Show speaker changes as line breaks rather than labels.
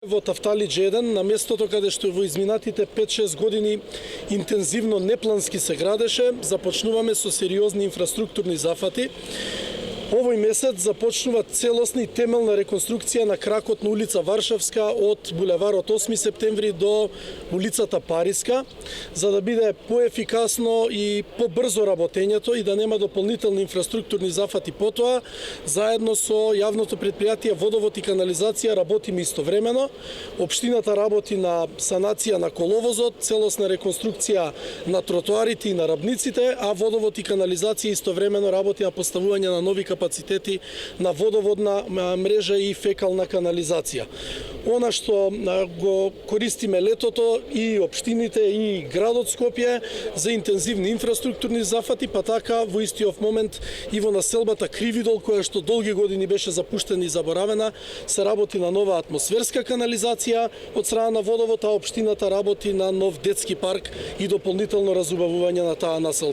Во Тафталиџ 1, на местото каде што во изминатите 5-6 години интензивно неплански се градеше, започнуваме со сериозни инфраструктурни зафати. Овој месец започнува целосна и темелна реконструкција на кракот на улица Варшавска од булеварот 8 септември до улицата Париска, за да биде поефикасно и побрзо работењето и да нема дополнителни инфраструктурни зафати потоа. Заедно со јавното претпријатие Водовод и канализација работиме истовремено. Општината работи на санација на коловозот, целосна реконструкција на тротоарите и на рабниците, а Водовод и канализација истовремено работи на поставување на нови капацитети на водоводна мрежа и фекална канализација. Она што го користиме летото и општините и градот Скопје за интензивни инфраструктурни зафати, па така во истиот момент и во населбата Кривидол, која што долги години беше запуштена и заборавена, се работи на нова атмосферска канализација од страна на Водовод, а општината работи на нов детски парк и дополнително разубавување на таа населба.